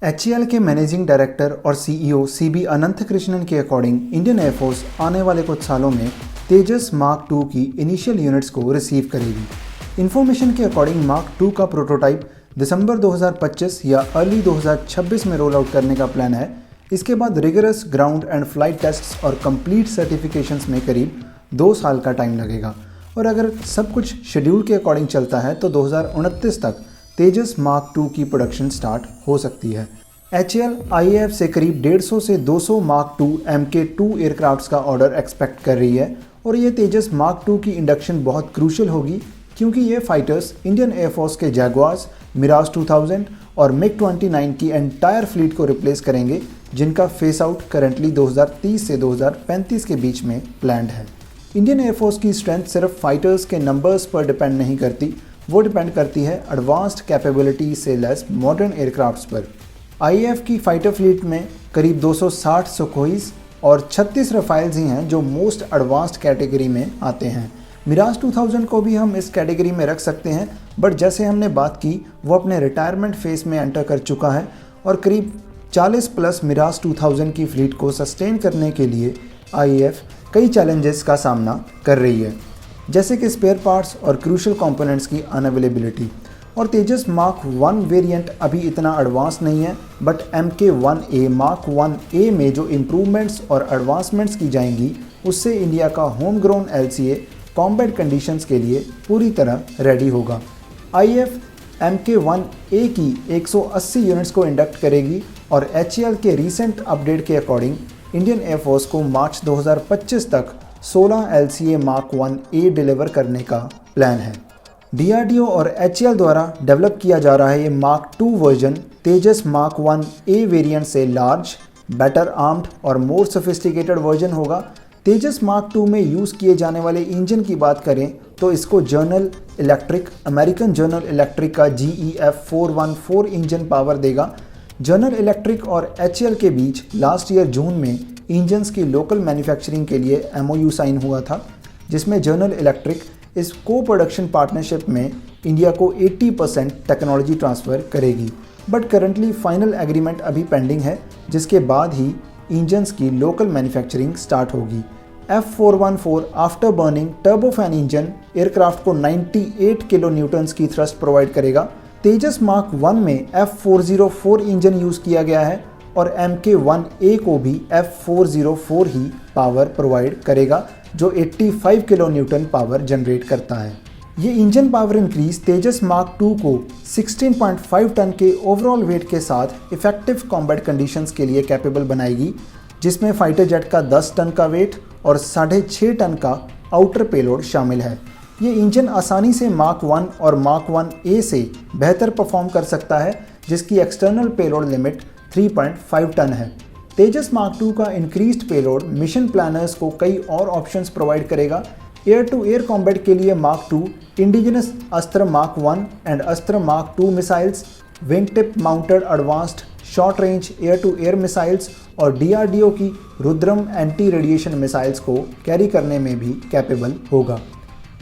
HAL के managing director और CEO CB Ananthakrishnan के अकॉर्डिंग इंडियन एयरफोर्स आने वाले कुछ सालों में तेजस मार्क 2 की इनिशियल यूनिट्स को रिसीव करेगी। इन्फॉर्मेशन के अकॉर्डिंग मार्क 2 का प्रोटोटाइप दिसंबर 2025 या अर्ली 2026 में रोल आउट करने का प्लान है। इसके बाद rigorous ground and flight tests और कंप्लीट सर्टिफिकेशंस में करीब 2 साल का टाइम लगेगा और अगर सब कुछ शेड्यूल के अकॉर्डिंग चलता है तो 2029 तक तेजस मार्क 2 की प्रोडक्शन स्टार्ट हो सकती है। HAL IAF से करीब 150 से 200 मार्क 2 MK2 एयरक्राफ्ट्स का ऑर्डर एक्सपेक्ट कर रही है और ये तेजस मार्क 2 की इंडक्शन बहुत क्रूशियल होगी क्योंकि ये फाइटर्स इंडियन एयरफोर्स के जैगुआर्स, मिराज 2000 और MiG-29 की एंटायर फ्लीट को रिप्लेस करेंगे जिनका फेस आउट करंटली 2030 से 2035 के बीच में प्लान्ड है। इंडियन एयरफोर्स की स्ट्रेंथ सिर्फ फाइटर्स के नंबर्स पर डिपेंड नहीं करती, वो डिपेंड करती है एडवांस्ड कैपेबिलिटी से लेस मॉडर्न एयरक्राफ्ट्स पर। IAF की फाइटर फ्लीट में करीब 260 सुखोईस और 36 रफाइल्स ही हैं जो मोस्ट एडवांस्ड कैटेगरी में आते हैं। मिराज 2000 को भी हम इस कैटेगरी में रख सकते हैं, बट जैसे हमने बात की वो अपने रिटायरमेंट फेज में एंटर कर चुका है और करीब 40 प्लस मिराज 2000 की फ्लीट को सस्टेन करने के लिए IAF कई चैलेंजेस का सामना कर रही है, जैसे कि स्पेयर पार्ट्स और क्रूशियल कंपोनेंट्स की अनअवेलेबिलिटी। और तेजस मार्क 1 वेरिएंट अभी इतना एडवांस नहीं है, बट MK1A मार्क 1A में जो इम्प्रूवमेंट्स और एडवांसमेंट्स की जाएंगी उससे इंडिया का home grown LCA combat conditions के लिए पूरी तरह रेडी होगा। IAF MK1A की 180 यूनिट्स को इंडक्ट करेगी और HAL के रीसेंट अपडेट के अकॉर्डिंग इंडियन एयरफोर्स को मार्च 2025 तक 16 LCA मार्क 1A डिलीवर करने का प्लान है। DRDO और HAL द्वारा डेवलप किया जा रहा है ये मार्क 2 वर्जन तेजस मार्क 1A वेरिएंट से लार्ज, बेटर आर्म्ड और मोर सोफिस्टिकेटेड वर्जन होगा। तेजस मार्क 2 में यूज़ किए जाने वाले इंजन की बात करें तो इसको अमेरिकन जनरल इलेक्ट्रिक का GEF 414 इंजन पावर देगा। जनरल इलेक्ट्रिक और HAL के बीच लास्ट ईयर जून में इंजन्स की लोकल मैन्युफैक्चरिंग के लिए MOU साइन हुआ था, जिसमें जनरल इलेक्ट्रिक इस को प्रोडक्शन पार्टनरशिप में इंडिया को 80% टेक्नोलॉजी ट्रांसफ़र करेगी। बट करंटली फाइनल एग्रीमेंट अभी पेंडिंग है, जिसके बाद ही इंजन्स की लोकल मैन्युफैक्चरिंग स्टार्ट होगी। F414 after burning turbofan engine aircraft को 98 किलो न्यूटन्स की थ्रस्ट प्रोवाइड करेगा। तेजस मार्क 1 में F404 इंजन यूज़ किया गया है और MK1A को भी F404 ही पावर प्रोवाइड करेगा जो 85 किलो न्यूटन पावर जनरेट करता है। ये इंजन पावर इंक्रीज तेजस मार्क 2 को 16.5 टन के ओवरऑल वेट के साथ इफेक्टिव कॉम्बैट कंडीशंस के लिए कैपेबल बनाएगी, जिसमें फाइटर जेट का 10 टन का वेट और 6.5 टन का आउटर पेलोड शामिल है। ये इंजन आसानी से मार्क 1 और मार्क 1A से बेहतर परफॉर्म कर सकता है, जिसकी एक्सटर्नल पेलोड लिमिट 3.5 टन है। तेजस मार्क 2 का इंक्रीज्ड पेलोड मिशन प्लानर्स को कई और ऑप्शंस प्रोवाइड करेगा। एयर टू एयर कॉम्बैट के लिए mark 2 indigenous Astra mark 1 and Astra mark 2 missiles, wing tip mounted advanced short range air to air missiles और DRDO की रुद्रम एंटी रेडिएशन मिसाइल्स को कैरी करने में भी कैपेबल होगा।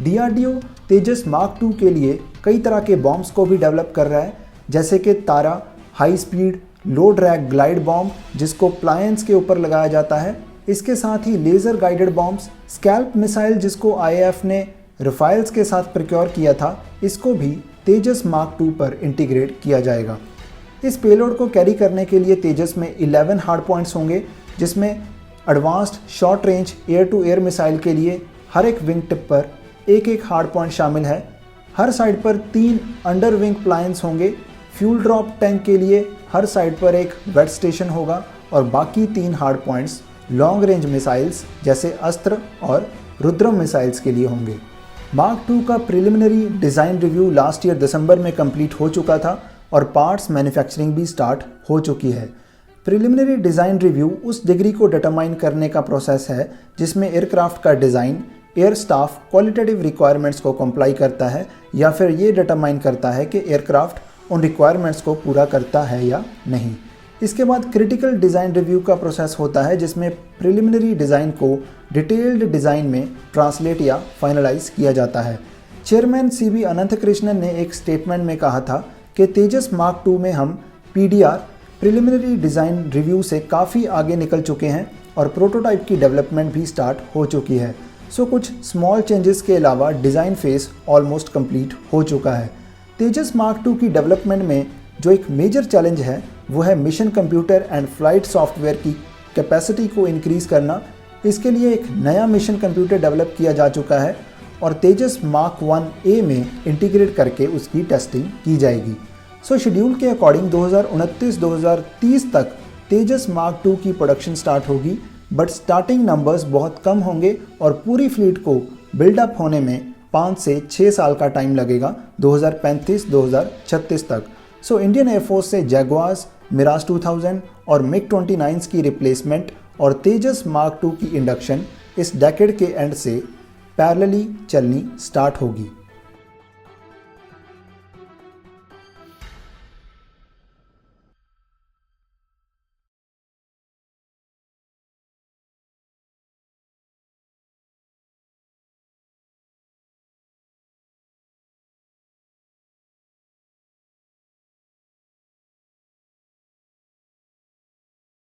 DRDO तेजस मार्क 2 के लिए कई तरह के बॉम्ब्स को भी डेवलप कर रहा है, जैसे कि Tara high speed low drag glide bomb जिसको प्लायंस के ऊपर लगाया जाता है। इसके साथ ही laser guided bombs, SCALP missile जिसको IAF ने रफाइल्स के साथ प्रोक्योर किया था, इसको भी तेजस मार्क 2 पर इंटीग्रेट किया जाएगा। इस पेलोड को कैरी करने के लिए तेजस में 11 हार्ड पॉइंट्स होंगे, जिसमें advanced short range air to air missile के लिए हर एक विंग टिप पर एक हार्ड पॉइंट शामिल है। हर साइड पर 3 अंडर विंग प्लायंस होंगे। फ्यूल ड्रॉप टैंक के लिए हर साइड पर एक वेट स्टेशन होगा और बाकी 3 hard points long range missiles जैसे अस्त्र और रुद्रम मिसाइल्स के लिए होंगे। मार्क 2 का preliminary design review last year दिसंबर में कंप्लीट हो चुका था और पार्ट्स मैन्युफैक्चरिंग भी स्टार्ट हो चुकी है। प्रिलिमिनरी डिज़ाइन रिव्यू उस डिग्री को डिटरमाइन करने का प्रोसेस है जिसमें एयरक्राफ्ट का design air staff qualitative requirements को कंप्लाई करता है या फिर ये डिटरमाइन करता है कि एयरक्राफ्ट उन रिक्वायरमेंट्स को पूरा करता है या नहीं। इसके बाद क्रिटिकल डिज़ाइन रिव्यू का प्रोसेस होता है जिसमें प्रिलिमिनरी डिज़ाइन को डिटेल्ड डिज़ाइन में ट्रांसलेट या फाइनलाइज किया जाता है। चेयरमैन CB अनंतकृष्णन ने एक स्टेटमेंट में कहा था कि तेजस मार्क 2 में हम PDR प्रिलिमिनरी डिज़ाइन रिव्यू से काफ़ी आगे निकल चुके हैं और प्रोटोटाइप की डेवलपमेंट भी स्टार्ट हो चुकी है। सो कुछ स्मॉल चेंजेस के अलावा डिज़ाइन फेस ऑलमोस्ट कंप्लीट हो चुका है। तेजस मार्क 2 की डेवलपमेंट में जो एक मेजर चैलेंज है वो है mission computer and flight software की कैपेसिटी को इंक्रीज़ करना। इसके लिए एक नया मिशन कंप्यूटर डेवलप किया जा चुका है और तेजस मार्क 1A में इंटीग्रेट करके उसकी टेस्टिंग की जाएगी। सो शेड्यूल के अकॉर्डिंग 2029-2030 तक तेजस मार्क 2 की प्रोडक्शन स्टार्ट होगी, बट स्टार्टिंग नंबर्स बहुत कम होंगे और पूरी फ्लीट को बिल्डअप होने में 5 से 6 साल का टाइम लगेगा 2035-2036 तक। सो इंडियन एयरफोर्स से जैगुआर्स, मिराज 2000 और मिग 29 की रिप्लेसमेंट और तेजस मार्क 2 की इंडक्शन इस डेकेड के एंड से पैरेलली चलनी स्टार्ट होगी।